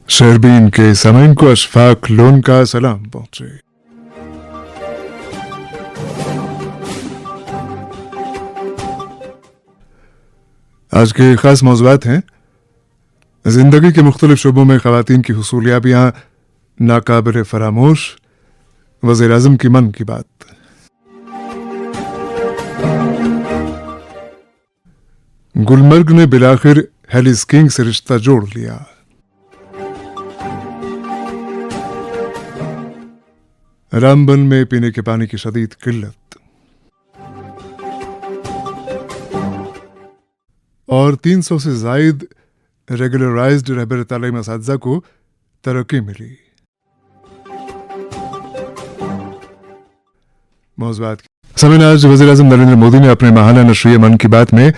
शहरबीन के सामईन को अशफाक लोन का सलाम पहुंचे। आज के खास मौज़ूआत हैं जिंदगी के मुख्तलिफ शोबों में ख़वातीन की हुसूलियाबियाँ नाकाबिल फरामोश, वज़ीर आज़म की मन की बात। गुलमर्ग ने बिलाखिर हेली स्कीइंग से रिश्ता जोड़ लिया। रामबन में पीने के पानी की शदीद किल्लत और 300 से जायद रेगुलराइज्ड रहबर तालीम असातिज़ा को तरक्की मिली। मौज़ूआत समय आज वज़ीर आज़म नरेंद्र मोदी ने अपने माहाना नशरिए मन की बात में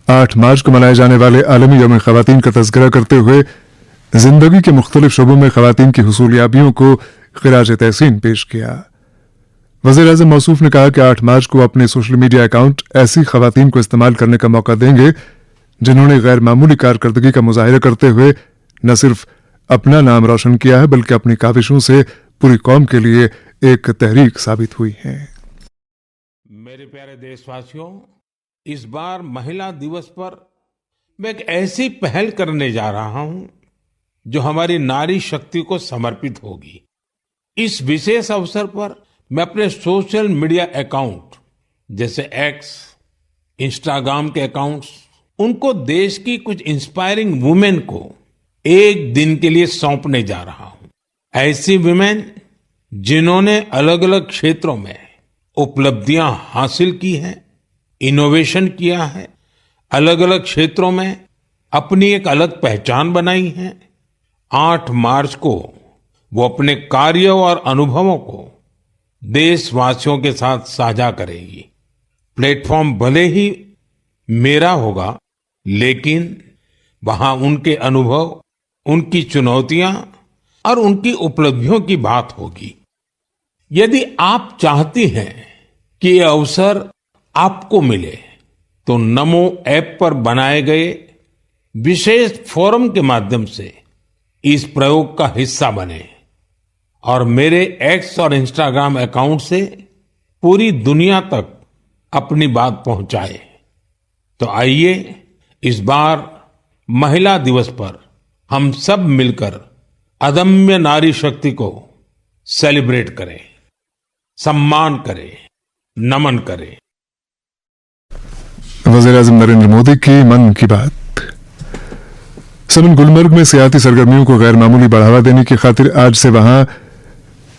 8 मार्च को मनाए जाने वाले आलमी यौम ख़वातीन का तज़किरा करते हुए जिंदगी के मुख्तलिफ शोबों में ख़वातीन की हुसूलियाबियों को खिराज तहसीन पेश किया। वज़ीर आज़म मौसूफ ने कहा कि 8 मार्च को अपने सोशल मीडिया अकाउंट ऐसी ख़वातीन को इस्तेमाल करने का मौका देंगे जिन्होंने गैर मामूली कारकर्दगी का मुजाहिरा करते हुए न सिर्फ अपना नाम रोशन किया है बल्कि अपनी काविशों से पूरी कौम के लिए एक तहरीक साबित हुई हैं। मेरे प्यारे देशवासियों, इस बार महिला दिवस पर मैं एक ऐसी पहल करने जा रहा हूं जो हमारी नारी शक्ति को समर्पित होगी। इस विशेष अवसर पर मैं अपने सोशल मीडिया अकाउंट जैसे एक्स, इंस्टाग्राम के अकाउंट्स, उनको देश की कुछ इंस्पायरिंग वुमेन को एक दिन के लिए सौंपने जा रहा हूं। ऐसी वुमेन जिन्होंने अलग अलग क्षेत्रों में उपलब्धियां हासिल की हैं, इनोवेशन किया है, अलग अलग क्षेत्रों में अपनी एक अलग पहचान बनाई है। 8 मार्च को वो अपने कार्य और अनुभवों को देशवासियों के साथ साझा करेगी। प्लेटफॉर्म भले ही मेरा होगा, लेकिन वहां उनके अनुभव, उनकी चुनौतियां और उनकी उपलब्धियों की बात होगी। यदि आप चाहती हैं कि ये अवसर आपको मिले तो नमो ऐप पर बनाए गए विशेष फोरम के माध्यम से इस प्रयोग का हिस्सा बने और मेरे एक्स और इंस्टाग्राम अकाउंट से पूरी दुनिया तक अपनी बात पहुंचाए। तो आइए इस बार महिला दिवस पर हम सब मिलकर अदम्य नारी शक्ति को सेलिब्रेट करें, सम्मान करें, नमन करें। वज़ीर आज़म नरेंद्र मोदी की मन की बात। समन गुलमर्ग में सियाती सरगर्मियों को गैर मामूली बढ़ावा देने की खातिर आज से वहां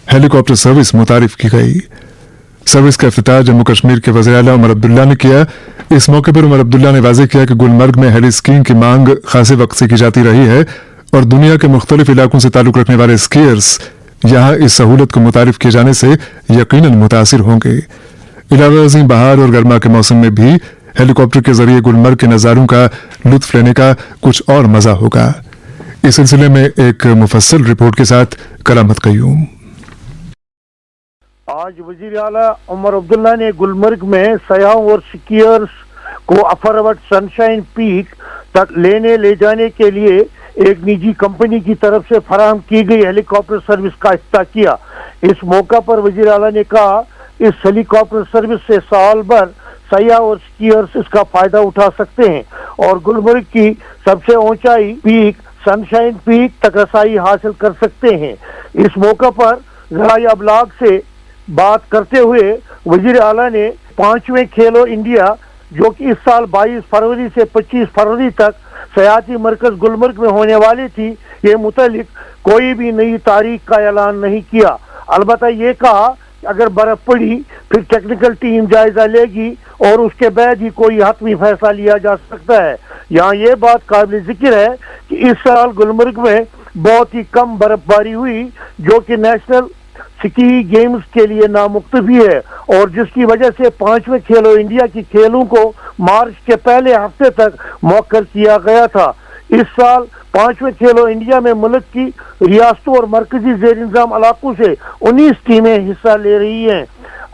हेलीकॉप्टर सर्विस मुतारिफ की गई। सर्विस का इफ्तिताह जम्मू कश्मीर के वज़ीर आला उमर अब्दुल्ला ने किया। इस मौके पर उमर अब्दुल्ला ने वाज़ेह किया कि गुलमर्ग में हेली स्कीइंग की मांग खासे वक्त से की जाती रही है और दुनिया के मुख्तलिफ इलाकों से ताल्लुक रखने वाले स्कीयर्स यहां इस सहूलत को मुतारिफ किए जाने से यकीनन मुतासिर होंगे। इलावा अज़ीं बहार और गर्मा के मौसम में भी हेलीकॉप्टर के जरिए गुलमर्ग के नज़ारों का लुत्फ लेने का कुछ और मजा होगा। इस सिलसिले में एक मुफस्सल रिपोर्ट के साथ करामत कयूम। आज वजीर आला उमर अब्दुल्ला ने गुलमर्ग में सयाहों और स्कीयर्स को अफरवट सनशाइन पीक तक ले जाने के लिए एक निजी कंपनी की तरफ से फराहम की गई हेलीकॉप्टर सर्विस का इफ्तिताह किया। इस मौका पर वजीर आला ने कहा, इस हेलीकॉप्टर सर्विस से साल भर सयाह और स्कीयर्स इसका फायदा उठा सकते हैं और गुलमर्ग की सबसे ऊंचाई पीक सनशाइन पीक तक रसाई हासिल कर सकते हैं। इस मौका पर ज़राए अबलाग से बात करते हुए वजीर आला ने 5वें खेलो इंडिया जो कि इस साल 22 फरवरी से 25 फरवरी तक सयाती मरकज गुलमर्ग में होने वाली थी, ये मुतालिक कोई भी नई तारीख का ऐलान नहीं किया। अलबत्ता ये कहा कि अगर बर्फ पड़ी फिर टेक्निकल टीम जायजा लेगी और उसके बाद ही कोई हतमी फैसला लिया जा सकता है। यहाँ ये बात काबिल जिक्र है कि इस साल गुलमर्ग में बहुत ही कम बर्फबारी हुई जो कि नेशनल स्की गेम्स के लिए नामुक्तफी है और जिसकी वजह से 5वें खेलो इंडिया की खेलों को मार्च के पहले हफ्ते तक मौखर किया गया था। इस साल 5वें खेलो इंडिया में मुल्क की रियासतों और मरकजी जेर इंतजाम इलाकों से 19 टीमें हिस्सा ले रही हैं।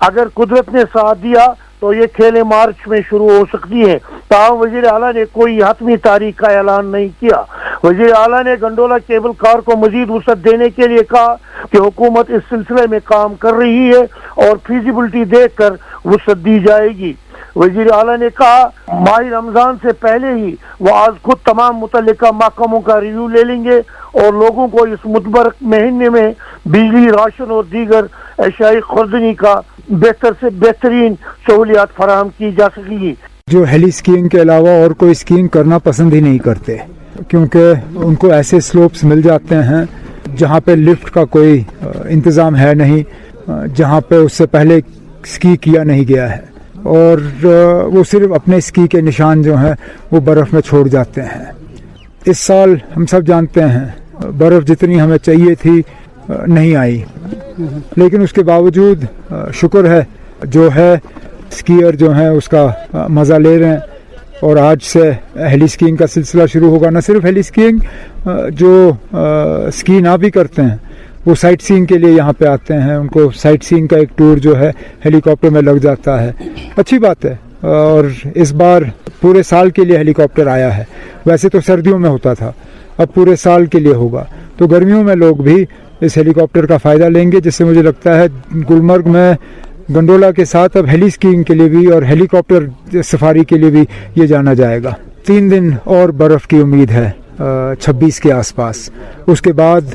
अगर कुदरत ने साथ दिया तो ये खेलें मार्च में शुरू हो सकती हैं। ताहम वजीर आला ने कोई हतमी तारीख का ऐलान नहीं किया। वज़ीर आला ने गंडोला केबल कार को मजीद वसअत देने के लिए कहा कि हुकूमत इस सिलसिले में काम कर रही है और फीजिबिलिटी देखकर वसअत दी जाएगी। वज़ीर आला ने कहा माह रमजान से पहले ही वह आज खुद तमाम मुतल्लिका महकमों का रिव्यू ले लेंगे और लोगों को इस मुतबरक महीने में बिजली, राशन और दीगर अशियाई खुर्दनी का बेहतर से बेहतरीन सहूलियात फराहम की जा सकेगी। जो हेली स्कीइंग के अलावा और कोई स्कीइंग करना पसंद ही नहीं करते, क्योंकि उनको ऐसे स्लोप्स मिल जाते हैं जहाँ पे लिफ्ट का कोई इंतज़ाम है नहीं, जहाँ पे उससे पहले स्की किया नहीं गया है, और वो सिर्फ अपने स्की के निशान जो हैं वो बर्फ़ में छोड़ जाते हैं। इस साल हम सब जानते हैं बर्फ़ जितनी हमें चाहिए थी नहीं आई, लेकिन उसके बावजूद शुक्र है जो है स्कीयर जो हैं उसका मज़ा ले रहे हैं। और आज से हेली स्कीइंग का सिलसिला शुरू होगा। न सिर्फ हेली स्कीइंग, जो स्की ना भी करते हैं वो साइट सीइंग के लिए यहाँ पे आते हैं, उनको साइट सीइंग का एक टूर जो है हेलीकॉप्टर में लग जाता है। अच्छी बात है। और इस बार पूरे साल के लिए हेलीकॉप्टर आया है। वैसे तो सर्दियों में होता था, अब पूरे साल के लिए होगा, तो गर्मियों में लोग भी इस हेलीकॉप्टर का फ़ायदा लेंगे, जिससे मुझे लगता है गुलमर्ग में गंडोला के साथ अब हेली स्कीइंग के लिए भी और हेलीकॉप्टर सफारी के लिए भी ये जाना जाएगा। 3 दिन और बर्फ़ की उम्मीद है 26 के आसपास। उसके बाद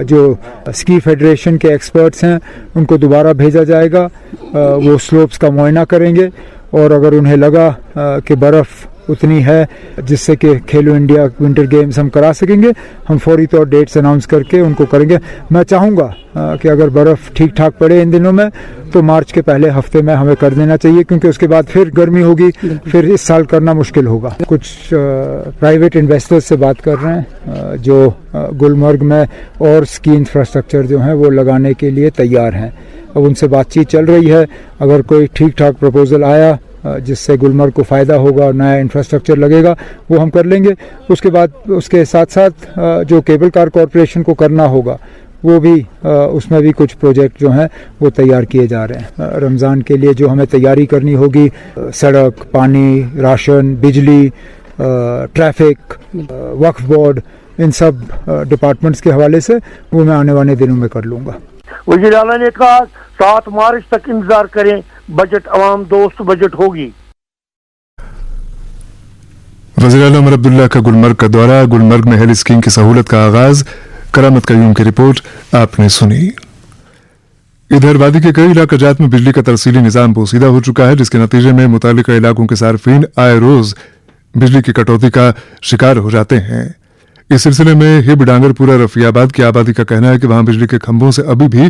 जो स्की फेडरेशन के एक्सपर्ट्स हैं उनको दोबारा भेजा जाएगा, वो स्लोप्स का मुआयना करेंगे, और अगर उन्हें लगा कि बर्फ़ उतनी है जिससे कि खेलो इंडिया विंटर गेम्स हम करा सकेंगे, हम फौरी तौर डेट्स अनाउंस करके उनको करेंगे। मैं चाहूँगा कि अगर बर्फ़ ठीक ठाक पड़े इन दिनों में तो मार्च के पहले हफ्ते में हमें कर देना चाहिए, क्योंकि उसके बाद फिर गर्मी होगी, फिर इस साल करना मुश्किल होगा। कुछ प्राइवेट इन्वेस्टर्स से बात कर रहे हैं जो गुलमर्ग में और स्की इंफ्रास्ट्रक्चर जो हैं वो लगाने के लिए तैयार हैं। अब उनसे बातचीत चल रही है। अगर कोई ठीक ठाक प्रपोजल आया जिससे गुलमर्ग को फ़ायदा होगा और नया इंफ्रास्ट्रक्चर लगेगा, वो हम कर लेंगे। उसके बाद उसके साथ साथ जो केबल कार कॉरपोरेशन को करना होगा वो भी उसमें भी कुछ प्रोजेक्ट जो हैं वो तैयार किए जा रहे हैं। रमज़ान के लिए जो हमें तैयारी करनी होगी, सड़क, पानी, राशन, बिजली, ट्रैफिक, वक्फ बोर्ड, इन सब डिपार्टमेंट्स के हवाले से वो मैं आने वाले दिनों में कर लूँगा। वज़ीर आला ने कहा 7 मार्च तक इंतजार करें, बजट अवाम दोस्त बजट होगी। वज़ीर आला उमर अब्दुल्ला का गुलमर्ग का दौरा, गुलमर्ग में हेली स्कीइंग की सहूलत का आगाज। करामत कयूम की रिपोर्ट आपने सुनी। इधर वादी के कई इलाकाजात में बिजली का तरसीली निज़ाम पोसीदा हो चुका है, जिसके नतीजे में मुतालिका इलाकों के सार्फिन आए रोज बिजली की कटौती का शिकार हो जाते हैं। इस सिलसिले में हिब डांगरपुरा रफियाबाद की आबादी का कहना है कि वहां बिजली के खंभों से अभी भी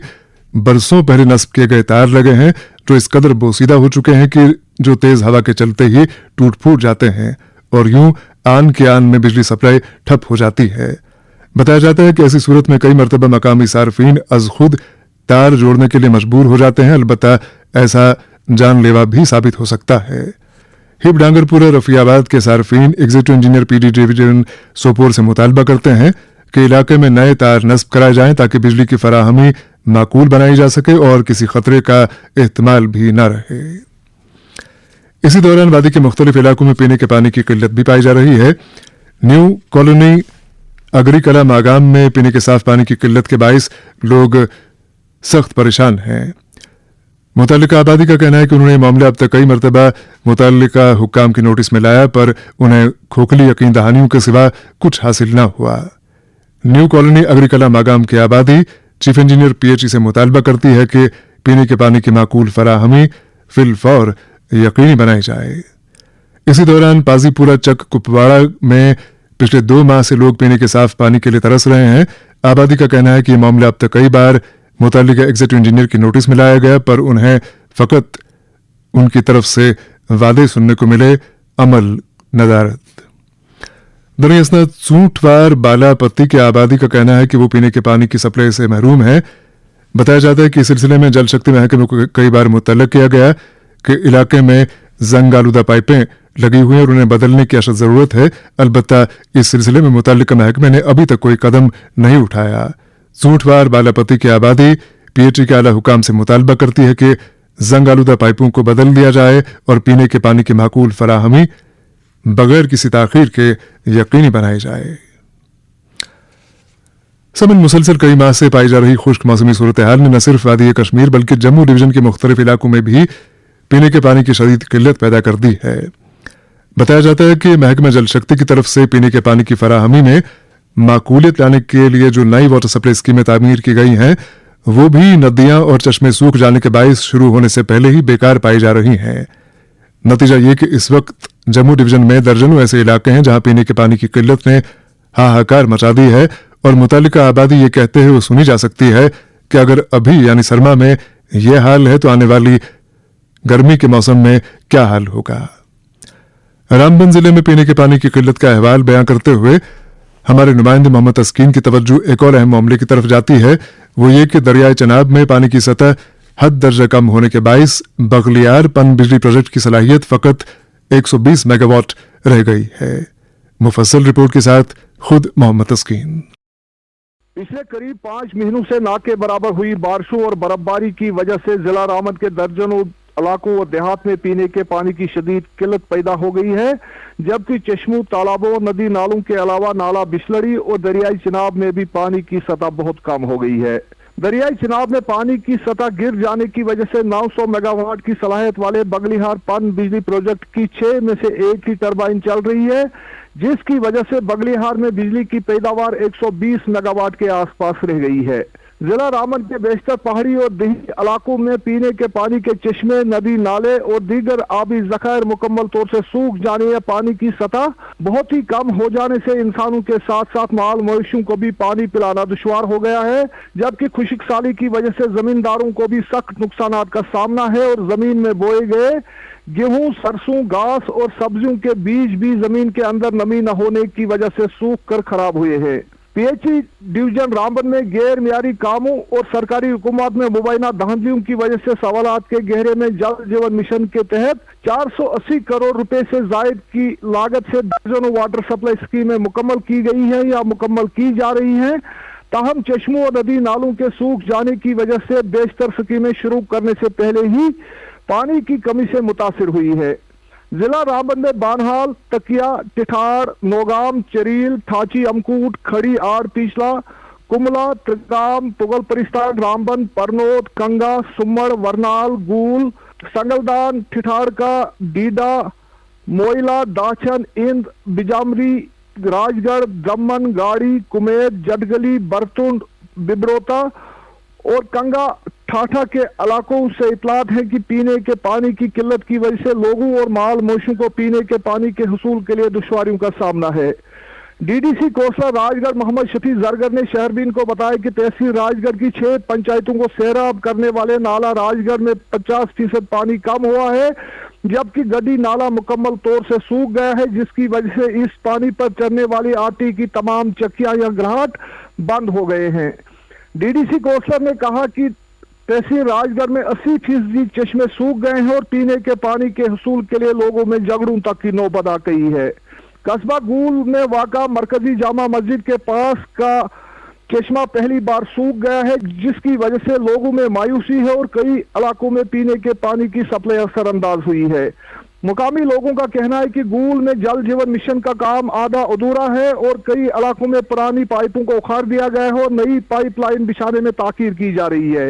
बरसों पहले नस्ब किए गए तार लगे हैं, जो इस कदर बोसीदा हो चुके हैं कि जो तेज हवा के चलते ही टूट फूट जाते हैं और यूं आन के आन में बिजली सप्लाई ठप हो जाती है। बताया जाता है कि ऐसी सूरत में कई मरतबा मकामी सार्फिन अज खुद तार जोड़ने के लिए मजबूर हो जाते हैं, अलबत्ता ऐसा जानलेवा भी साबित हो सकता है। हिब डांगरपुरा रफियाबाद के सार्फिन executive engineer PD division Sopore से मुतालबा करते हैं कि इलाके में नए तार नस्ब कराए जाएं ताकि बिजली की फराहमी माकूल बनाई जा सके और किसी खतरे का एहतमाल भी न रहे। इसी दौरान वादी के मुख्तलिफ इलाकों में पीने के पानी की किल्लत भी पाई जा रही है। न्यू कॉलोनी अगरीकला मागाम में पीने के साफ पानी की किल्लत के बाइस लोग सख्त परेशान हैं। मुतल्लिका आबादी का कहना है कि उन्होंने मामला अब तक कई मरतबा मुतल्लिका हुक्काम की नोटिस में लाया, पर उन्हें खोखली यकीन दहानियों के सिवा कुछ हासिल न हुआ। न्यू कॉलोनी अगरीकला मागाम की आबादी चीफ इंजीनियर पीएचई से मुतालबा करती है कि पीने के पानी की माकूल फराहमी फिलफौर यकीनी बनाई जाए। इसी दौरान पाजीपुरा चक कुपवाड़ा में पिछले 2 माह से लोग पीने के साफ पानी के लिए तरस रहे हैं। आबादी का कहना है कि यह मामला अब तक कई बार मुतालिका एग्जीक्यूटिव इंजीनियर की नोटिस में लाया गया, पर उन्हें फकत उनकी तरफ से वादे सुनने को मिले, अमल नदारत। दरअसल सूंठवार बालापत्ती की आबादी का कहना है कि वो पीने के पानी की सप्लाई से महरूम है। बताया जाता है कि इस सिलसिले में जल शक्ति महकमे को कई बार मुतल्लक किया गया कि इलाके में जंग आलूदा पाइपें लगी हुई हैं और उन्हें बदलने की अशद जरूरत है, अलबत्ता इस सिलसिले में मुतल्लिका महकमे ने अभी तक कोई कदम नहीं उठाया। सूंठवार बालापत्ती की आबादी पीएचई के आला हुकाम से मुतालबा करती है कि जंग आलूदा पाइपों को बदल दिया जाए और पीने के पानी की माकूल फराहमी बगैर किसी ताखीर के यकीनी बनाई जाए। समन मुसलसल कई माह से पाई जा रही खुश्क मौसमी सूरत हाल ने न सिर्फ वादी कश्मीर बल्कि जम्मू डिवीजन के मुख्तलिफ इलाकों में भी पीने के पानी की शदीद किल्लत पैदा कर दी है। बताया जाता है कि महकमा जल शक्ति की तरफ से पीने के पानी की फराहमी में माकूलियत लाने के लिए जो नई वाटर सप्लाई स्कीमें तामीर की गई हैं वो भी नदियां और चश्मे सूख जाने के बायस शुरू होने से पहले ही बेकार पाई जा रही हैं। नतीजा ये कि इस वक्त जम्मू डिवीजन में दर्जनों ऐसे इलाके हैं जहां पीने के पानी की किल्लत ने हाहाकार मचा दी है और मुतालिका आबादी ये कहते हुए सुनी जा सकती है कि अगर अभी यानी सरमा में यह हाल है तो आने वाली गर्मी के मौसम में क्या हाल होगा। रामबन जिले में पीने के पानी की किल्लत का अहवाल बयां करते हुए हमारे नुमाइंदे मोहम्मद तस्कीन की तवज्जो एक और अहम मामले की तरफ जाती है, वो ये कि दरियाए चनाब में पानी की सतह हद दर्जा कम होने के बायस बगलियार पन बिजली प्रोजेक्ट की सलाहियत फकत 120 मेगावाट रह गई है। मुफस्सल रिपोर्ट के साथ खुद मोहम्मद तस्कीन। पिछले करीब 5 महीनों से ना के बराबर हुई बारिशों और बर्फबारी की वजह से जिला रामबन के दर्जनों इलाकों और देहात में पीने के पानी की शदीद किल्लत पैदा हो गई है, जबकि चश्मों, तालाबों, नदी नालों के अलावा नाला बिस्लड़ी और दरियाई चिनाब में भी पानी की सतह बहुत कम हो गई है। दरियाई चिनाब में पानी की सतह गिर जाने की वजह से 900 मेगावाट की सलाहियत वाले बगलिहार पन बिजली प्रोजेक्ट की 6 में से 1 ही टरबाइन चल रही है, जिसकी वजह से बगलिहार में बिजली की पैदावार 120 मेगावाट के आसपास रह गई है। जिला रामबन के बेशतर पहाड़ी और देही इलाकों में पीने के पानी के चश्मे, नदी नाले और दीगर आबी जखायर मुकम्मल तौर से सूख जाने या पानी की सतह बहुत ही कम हो जाने से इंसानों के साथ साथ माल मवेशियों को भी पानी पिलाना दुश्वार हो गया है, जबकि खुश्क साली की वजह से जमींदारों को भी सख्त नुकसान का सामना है और जमीन में बोए गए गेहूं, सरसों, घास और सब्जियों के बीज भी जमीन के अंदर नमी न होने की वजह से सूख कर खराब हुए हैं। पीएचई डिवीजन रामबन में गैर मियारी कामों और सरकारी हुकूमत में मुबैना धांधलियों की वजह से सवालात के गहरे में जल जीवन मिशन के तहत 480 करोड़ रुपए से जायद की लागत से दर्जनों वाटर सप्लाई स्कीमें मुकम्मल की गई है या मुकम्मल की जा रही हैं। ताहम चश्मों और नदी नालों के सूख जाने की वजह से बेशतर स्कीमें शुरू करने से पहले ही पानी की कमी से मुतासिर हुई है। जिला रामबन में बानहाल, तकिया, टिठार, नौगाम, चरील, ठाची, अमकूट, खड़ी, आड़, तीसला, कुमला, त्रिकाम, पुगल परिस्तान, रामबन, परनोद, कंगा, सुमड़, वरनाल, गूल, संगलदान, ठिठार का, डीडा, मोइला, दाचन, इंद, बिजामरी, राजगढ़, दमन, गाड़ी, कुमेद, जडगली, बरतुंड, बिब्रोता और कंगा ठाठा के इलाकों से इतलात है कि पीने के पानी की किल्लत की वजह से लोगों और माल मवेशियों को पीने के पानी के हुसूल के लिए दुश्वारियों का सामना है। डीडीसी कोसला राजगढ़ मोहम्मद शफी जरगर ने शहरबीन को बताया कि तहसील राजगढ़ की 6 पंचायतों को सैराब करने वाले नाला राजगढ़ में 50% पानी कम हुआ है, जबकि गड्डी नाला मुकम्मल तौर से सूख गया है, जिसकी वजह से इस पानी पर चलने वाली आटे की तमाम चक्कियां या ग्राहट बंद हो गए हैं। डीडीसी कोसला ने कहा कि तहसील राजगढ़ में 80% चश्मे सूख गए हैं और पीने के पानी के हुसूल के लिए लोगों में झगड़ों तक की नौबत आ गई है। कस्बा गूल में वाक़ा मरकजी जामा मस्जिद के पास का चश्मा पहली बार सूख गया है, जिसकी वजह से लोगों में मायूसी है और कई इलाकों में पीने के पानी की सप्लाई असरअंदाज हुई है। मुकामी लोगों का कहना है कि गूल में जल जीवन मिशन का काम आधा अधूरा है और कई इलाकों में पुरानी पाइपों को उखाड़ दिया गया है और नई पाइपलाइन बिछाने में ताकीर की जा रही है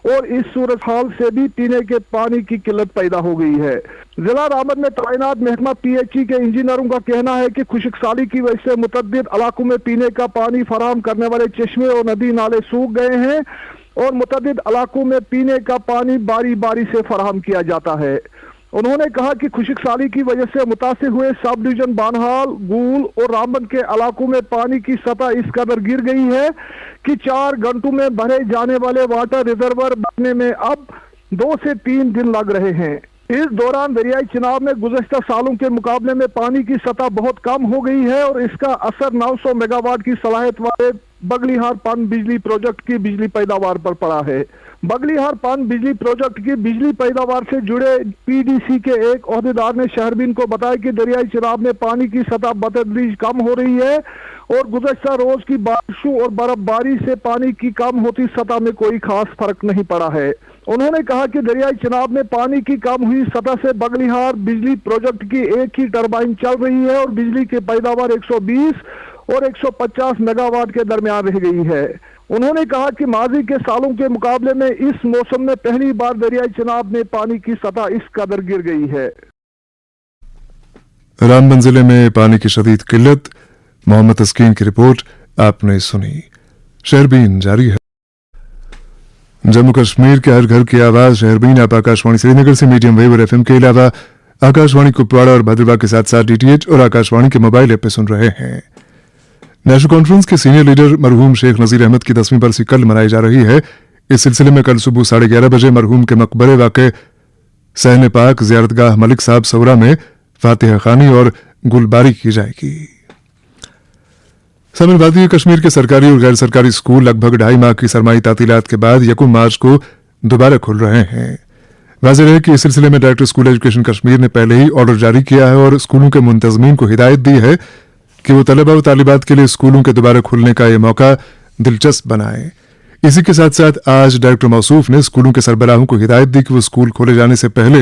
और इस सूरत हाल से भी पीने के पानी की किल्लत पैदा हो गई है। जिला रामबन में तैनात महकमा पीएचई के इंजीनियरों का कहना है कि खुश्क साली की वजह से मुतअद्दिद इलाकों में पीने का पानी फराहम करने वाले चश्मे और नदी नाले सूख गए हैं और मुतअद्दिद इलाकों में पीने का पानी बारी बारी से फराहम किया जाता है। उन्होंने कहा कि खुश्क साली की वजह से मुतासिर हुए सब डिवीजन बानहाल, गूल और रामबन के इलाकों में पानी की सतह इस कदर गिर गई है कि 4 घंटों में भरे जाने वाले वाटर रिजर्वर बनने में अब 2 से 3 दिन लग रहे हैं। इस दौरान दरियाई चिनाब में गुज़श्ता सालों के मुकाबले में पानी की सतह बहुत कम हो गई है और इसका असर 900 मेगावाट की सलाहियत वाले बगलिहार पन बिजली प्रोजेक्ट की बिजली पैदावार पर पड़ा है। बगलिहार पन बिजली प्रोजेक्ट की बिजली पैदावार से जुड़े पीडीसी के एक ओहदेदार ने शहरबीन को बताया कि दरियाई चिनाब में पानी की सतह बतदरीज कम हो रही है और गुज़श्ता रोज की बारिशों और बर्फबारी से पानी की कम होती सतह में कोई खास फर्क नहीं पड़ा है। उन्होंने कहा कि दरियाई चिनाब में पानी की कम हुई सतह से बगलिहार बिजली प्रोजेक्ट की एक ही टरबाइन चल रही है और बिजली की पैदावार 120 और 150 मेगावाट के दरमियान रह गई है। उन्होंने कहा कि माजी के सालों के मुकाबले में इस मौसम में पहली बार दरियाई चिनाब में पानी की सतह इस कदर गिर गई है। रामबन जिले में पानी की शदीद किल्लत, मोहम्मद तस्कीन की रिपोर्ट आपने सुनी। शहरबीन जारी है। जम्मू कश्मीर के हर घर की आवाज शहरबीन आप आकाशवाणी श्रीनगर से मीडियम वेव और एफएम के अलावा आकाशवाणी कुपवाड़ा और भद्रवाह के साथ साथ डीटीएच और आकाशवाणी के मोबाइल ऐप पे सुन रहे हैं। नेशनल कॉन्फ्रेंस के सीनियर लीडर मरहूम शेख नजीर अहमद की 10वीं बरसी कल मनाई जा रही है। इस सिलसिले में कल सुबह 11:30 बजे मरहूम के मकबरे वाक़े सहन पाक ज़ियारतगाह मलिक साहब सौरा में फातिहा खानी और गुलबारी की जाएगी। समर वादी कश्मीर के सरकारी और गैर सरकारी स्कूल लगभग 2.5 माह की सरमाई तातीलात के बाद 1 मार्च को दोबारा खुल रहे हैं। वाज़ेह है कि इस सिलसिले में डायरेक्टर स्कूल एजुकेशन कश्मीर ने पहले ही ऑर्डर जारी किया है और स्कूलों के मुंतजमीन को हिदायत दी है कि वो तलबा और तालिबात के लिए स्कूलों के दोबारा खुलने का यह मौका दिलचस्प बनाए। इसी के साथ साथ आज डायरेक्टर मौसूफ ने स्कूलों के सरबराहों को हिदायत दी कि वो स्कूल खोले जाने से पहले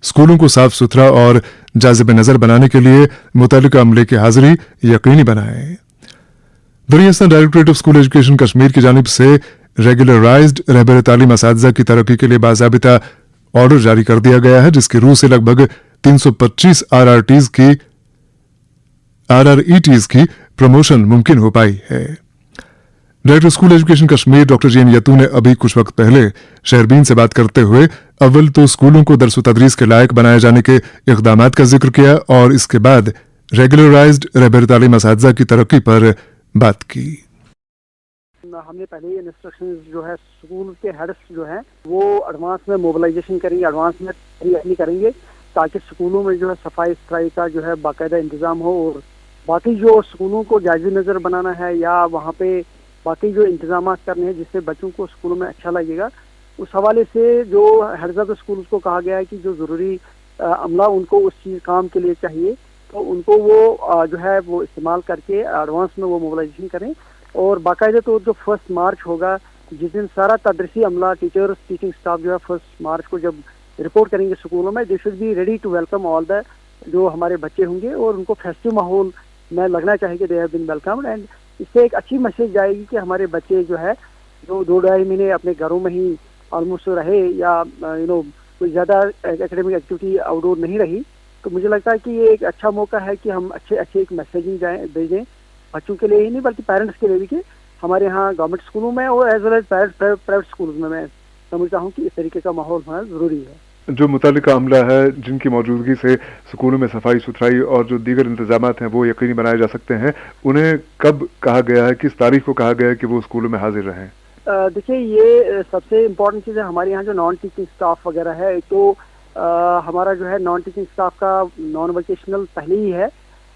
स्कूलों को साफ सुथरा और जाज़िब नजर बनाने के लिए मुतल्लिका अमले की हाजिरी यकीनी बनाएं। दुनिया directorate of school education Kashmir की जानिब से रेगुलराइज्ड रहबर तालीम असातिज़ा की तरक्की के लिए बाज़ाबिता ऑर्डर जारी कर दिया गया है, जिसकी रूह से लगभग 325 RRETs की प्रमोशन मुमकिन हो पाई है। Director school education Kashmir doctor GN Yatoo ने अभी कुछ वक्त पहले शहरबीन से बात करते हुए अव्वल तो स्कूलों को दरस तदरीस के लायक बनाए जाने के इक़दामात का जिक्र किया और इसके बाद रेगुलराइज्ड रहबर तालीम असातिज़ा की तरक्की पर बात की। हमने पहले ही इंस्ट्रक्शंस जो है स्कूल के हेड्स जो हैं वो एडवांस में मोबिलाइजेशन करेंगे, एडवांस में तैयारी करेंगे ताकि स्कूलों में जो है सफाई सुथराई का जो है बाकायदा इंतजाम हो और बाकी जो स्कूलों को जायज़ नज़र बनाना है या वहाँ पे बाकी जो इंतजाम करने हैं जिससे बच्चों को स्कूलों में अच्छा लगेगा, उस हवाले से जो हेड्स ऑफ द स्कूल्स को कहा गया है कि जो ज़रूरी अमला उनको उस चीज़ काम के लिए चाहिए तो उनको वो जो है वो इस्तेमाल करके एडवांस में वो मोबिलाइजेशन करें और बाकायदा तो जो 1 मार्च होगा जिस दिन सारा तदरीसी अमला टीचर्स टीचिंग स्टाफ जो है 1 मार्च को जब रिपोर्ट करेंगे स्कूलों में, they should be ready to welcome all the जो हमारे बच्चे होंगे और उनको फेस्टिव माहौल में लगना चाहिए कि they have been welcomed and इससे एक अच्छी मैसेज जाएगी कि हमारे बच्चे जो है जो 2-2.5 महीने अपने घरों में ही ऑलमोस्ट रहे या कोई ज़्यादा एकेडमिक एक्टिविटी आउटडोर नहीं रही, तो मुझे लगता है कि ये एक अच्छा मौका है कि हम अच्छे एक मैसेजिंग भेजें बच्चों के लिए ही नहीं बल्कि पेरेंट्स के लिए भी कि हमारे यहाँ गवर्नमेंट स्कूलों में और एज वेल एज प्राइवेट स्कूलों में मैं समझता हूँ कि इस तरीके का माहौल होना ज़रूरी है। जो मुतल्लिका अमला है जिनकी मौजूदगी से स्कूलों में सफाई सुथराई और जो दीगर इंतजामात हैं वो यकीनी बनाए जा सकते हैं, उन्हें कब कहा गया है, किस तारीख को कहा गया है कि वो स्कूलों में हाजिर रहें? देखिए ये सबसे इम्पोर्टेंट चीज़ है हमारे यहाँ जो नॉन टीचिंग स्टाफ वगैरह है, एक तो हमारा जो है नॉन टीचिंग स्टाफ का नॉन वोकेशनल पहले ही है,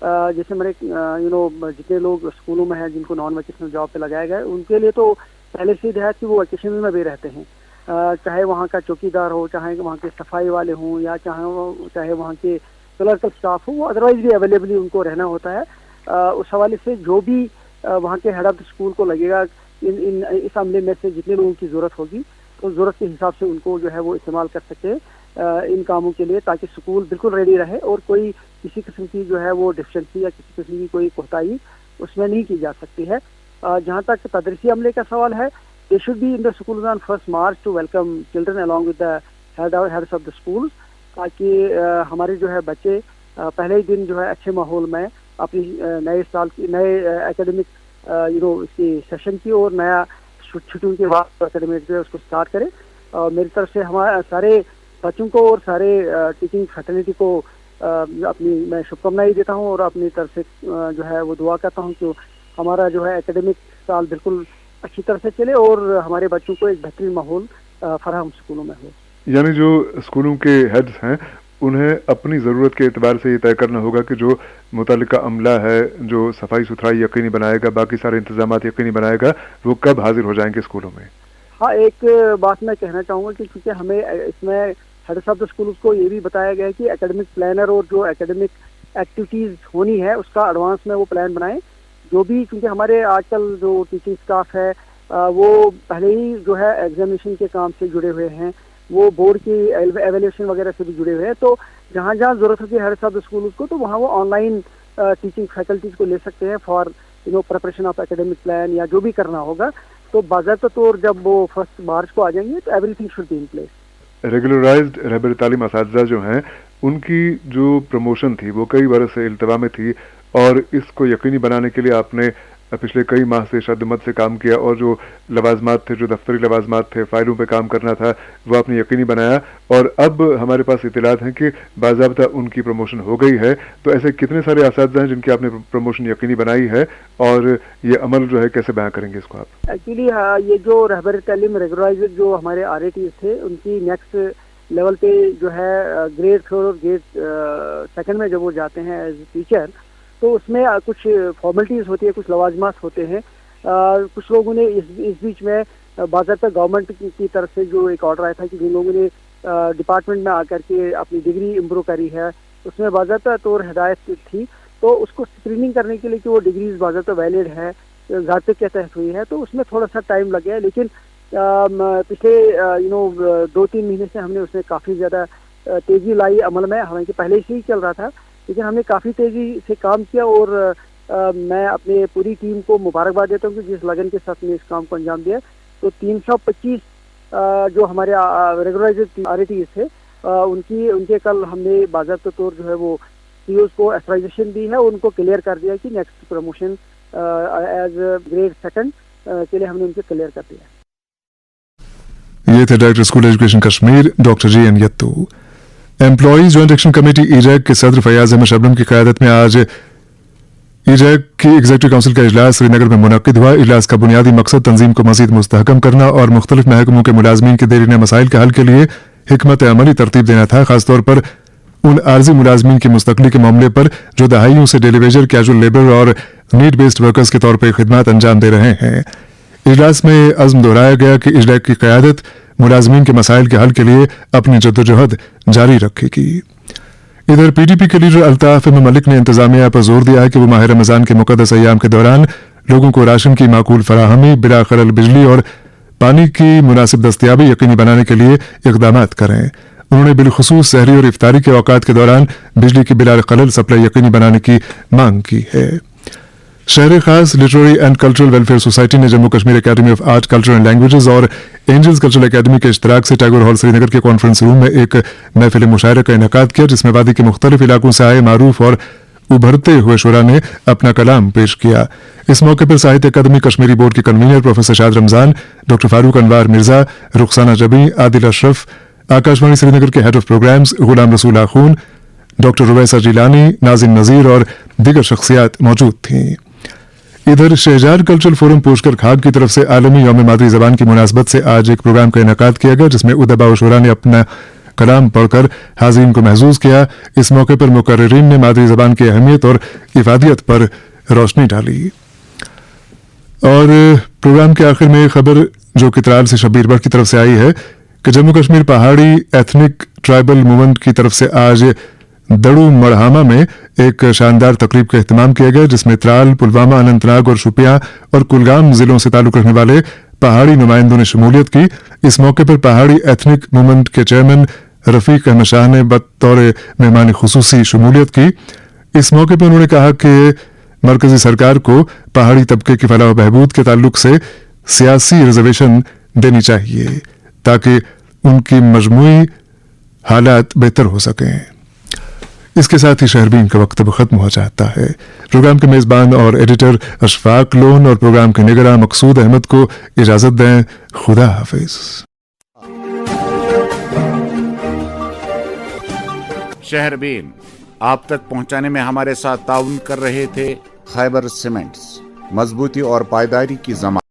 जैसे मेरे जितने लोग स्कूलों में हैं जिनको नॉन वोकेशनल जॉब पे लगाया गया है उनके लिए तो पहले से है कि वो वोकेशनल में भी रहते हैं, चाहे वहाँ का चौकीदार हो, चाहे वहाँ के सफाई वाले हों या चाहे वहाँ के क्लर्कल स्टाफ हो, वो अदरवाइज भी अवेलेबली उनको रहना होता है। उस हवाले से जो भी वहाँ के हेड ऑफ द स्कूल को लगेगा इस अमले में से जितने लोगों की ज़रूरत होगी तो ज़रूरत के हिसाब से उनको जो है वो इस्तेमाल कर सकते हैं इन कामों के लिए ताकि स्कूल बिल्कुल रेडी रहे और कोई किसी किस्म की जो है वो डिफिशेंसी या किसी किस्म की कोई कोताही उसमें नहीं की जा सकती है। जहाँ तक तदरीसी अमले का सवाल है, दे should be in the school on 1 March two welcome children along with the heads of the school ताकि हमारे जो है बच्चे पहले ही दिन जो है अच्छे माहौल में अपनी नए साल की नए एकेडमिक इसकी सेशन की और नया छुट्टियों के बाद एकेडमिक जो है उसको स्टार्ट करें। मेरी तरफ से हमारे सारे बच्चों को और सारे टीचिंग फैकल्टी को अपनी मैं शुभकामनाएं देता हूं और अपनी तरफ से जो है वो दुआ करता हूं कि हमारा जो है एकेडमिक साल बिल्कुल अच्छी तरह से चले और हमारे बच्चों को एक बेहतरीन माहौल फराहम स्कूलों में हो। यानी जो स्कूलों के हेड्स हैं उन्हें अपनी ज़रूरत के एतबार से ये तय करना होगा कि जो मुतल्लिका अमला है जो सफाई सुथराई यकीनी बनाएगा, बाकी सारे इंतजामात यकीनी बनाएगा, वो कब हाजिर हो जाएंगे स्कूलों में? हाँ, एक बात मैं कहना चाहूँगा कि क्योंकि हमें इसमें हेड्स ऑफ द स्कूल को ये भी बताया गया है कि एकेडमिक प्लानर और जो एकेडमिक एक्टिविटीज़ होनी है उसका एडवांस में वो प्लान बनाएं। जो भी क्योंकि हमारे आजकल जो टीचिंग स्टाफ है वो पहले ही जो है एग्जामिनेशन के काम से जुड़े हुए हैं, वो बोर्ड की एवेल्यूएशन वगैरह से भी जुड़े हुए हैं, तो जहाँ जहाँ ज़रूरत होती है हेड्स ऑफ द स्कूल को तो वहाँ वो ऑनलाइन टीचिंग फैकल्टीज़ को ले सकते हैं for preparation of academic plan या जो भी करना होगा, तो बाज़ाब्ता तौर जब वो 1 मार्च को आ जाएंगे तो everything should be in place. Regularised रहबर तालीम असातिज़ा जो हैं उनकी जो प्रमोशन थी वो कई बरस से इल्तवा में थी, और इसको यकीनी बनाने के लिए आपने पिछले कई माह से शद्दमत से काम किया, और जो लवाजमात थे, जो दफ्तरी लवाजमात थे, फाइलों पे काम करना था, वो आपने यकीनी बनाया, और अब हमारे पास इत्तलात हैं कि बाज़ाब्ता उनकी प्रमोशन हो गई है। तो ऐसे कितने सारे असातिज़ा हैं जिनकी आपने प्रमोशन यकीनी बनाई है, और ये अमल जो है कैसे बयां करेंगे इसको आप? एक्चुअली ये जो रहबर तालीम रेगुलराइज्ड जो हमारे RATs थे, उनकी नेक्स्ट लेवल पे जो है ग्रेड 4 और ग्रेड 2 में जब वो जाते हैं एज टीचर, तो उसमें कुछ फॉर्मेलिटीज़ होती है, कुछ लवाजमात होते हैं। कुछ लोगों ने इस बीच में बाज़ाब्ता गवर्नमेंट की तरफ से जो एक ऑर्डर आया था कि जिन लोगों ने डिपार्टमेंट में आकर के अपनी डिग्री इम्प्रूव करी है, उसमें बाज़ाब्ता तौर हिदायत थी, तो उसको स्क्रीनिंग करने के लिए कि वो डिग्रीज बाज़ाब्ता वैलिड है, ज़ाब्ते के तहत हुई है, तो उसमें थोड़ा सा टाइम लग गया। लेकिन पिछले 2-3 महीने से हमने उसमें काफ़ी ज़्यादा तेज़ी लाई अमल में। हालांकि पहले से ही चल रहा था, लेकिन हमने काफ़ी तेज़ी से काम किया, और मैं अपने पूरी टीम को मुबारकबाद देता हूँ कि जिस लगन के साथ ने इस काम को अंजाम दिया। तो 325 जो हमारे रेगुलराइज्ड RATs थे, उनके कल हमने बाज़ाब्ता तौर जो है वो CEOs को एथराइजेशन दी है, उनको क्लियर कर दिया कि नेक्स्ट प्रमोशन एज ग्रेड 2 के लिए हमने उनको क्लियर कर दिया। ये थे director school education Kashmir doctor GN Yatoo. Employees joint action committee EJAC के सदर फयाज अहमद शबनम की क़यादत में आज EJAC की एग्जीक्यूटिव काउंसिल का इजलास श्रीनगर में मुनक्किद हुआ। इजलास का बुनियादी मकसद तंजीम को मजीद मुस्तहकम करना और मुख्तलिफ महकमों के मुलाजमीन के देरीने मसाइल के हल के लिए हिकमत अमली तरतीब देना था, खासतौर पर उन आर्जी मुलाजमीन की मुस्तकली के मामले पर जो दहाइयों से डेली वेजर, कैजुअल लेबर और नीड बेस्ड वर्कर्स के तौर पर खिदमत अंजाम दे रहे हैं। इजलास में अज़्म दोहराया गया कि EJAC की क़यादत मुलाजमीन के मसाइल के हल के लिए अपनी जद्दोजहद जारी रखेगी। इधर PDP के लीडर अल्ताफ मलिक ने इंतजामिया पर जोर दिया है कि वो माह रमजान के मुकद्दस अय्याम के दौरान लोगों को राशन की माकूल फराहमी, बिला खलल बिजली और पानी की मुनासिब दस्तयाबी यकीनी बनाने के लिए इक़दामात करें। उन्होंने बिलखुसूस सहरी और इफ्तारी के औकात के दौरान बिजली की बिला खलल सप्लाई यकीनी बनाने की मांग की है। Shehr Khas literary and cultural welfare society ने Jammu Kashmir academy of art, culture and languages और एंजल्स कल्चरल अकेडमी के इश्तराक से टैगोर हॉल श्रीनगर के कॉन्फ्रेंस रूम में एक महफिल मुशायरा का इनेकाद किया, जिसमें वादी के मुख्तलिफ इलाकों से आए मारूफ और उभरते हुए शुरा ने अपना कलाम पेश किया। इस मौके पर साहित्य अकादमी कश्मीरी बोर्ड के कन्वीनर प्रोफेसर शाद रमजान, डॉक्टर फारूक अनवार मिर्जा, रुखसाना जबी, आदिल अशरफ, आकाशवाणी श्रीनगर के head of programs Ghulam Rasool आखून, डॉक्टर रुवैसा जिलानी, नाजिन नजीर और दीगर शख्सियात मौजूद थीं। इधर शहजार कल्चरल फोरम पोशकर खाग की तरफ से आलमी यौम मादरी जबान की मुनासबत से आज एक प्रोग्राम का इनेकाद किया गया, जिसमें उदबा व शुरा ने अपना कलाम पढ़कर हाज़रीन को महसूस किया। इस मौके पर मुकर्रिरीन ने मादरी जबान की अहमियत और इफादियत पर रोशनी डाली। और प्रोग्राम के आखिर में खबर जो कितराल से शब्बीर बट की तरफ से आई है कि जम्मू कश्मीर पहाड़ी एथनिक ट्राइबल मूवमेंट की तरफ से आज दड़ू मड़हामा में एक शानदार तकरीब का एहतमाम किया गया, जिसमें त्राल, पुलवामा, अनंतनाग और शोपियां और कुलगाम जिलों से ताल्लुक रखने वाले पहाड़ी नुमाइंदों ने शमूलियत की। इस मौके पर पहाड़ी एथनिक मूवमेंट के चेयरमैन रफीक अहमद शाह ने बतौर मेहमान खुसूसी शमूलियत की। इस मौके पर उन्होंने कहा कि मरकजी सरकार को पहाड़ी तबके की फलाह व बहबूद के ताल्लुक से सियासी रिजर्वेशन देनी चाहिए ताकि उनकी मजमूई हालात बेहतर हो सकें। इसके साथ ही शहरबीन का वक्त खत्म हो जाता है। प्रोग्राम के मेजबान और एडिटर अशफाक लोन और प्रोग्राम के निगरान मकसूद अहमद को इजाजत दें। खुदा हाफिज। शहरबीन आप तक पहुंचाने में हमारे साथ ताउन कर रहे थे खैबर सीमेंट्स, मजबूती और पायदारी की जमानत।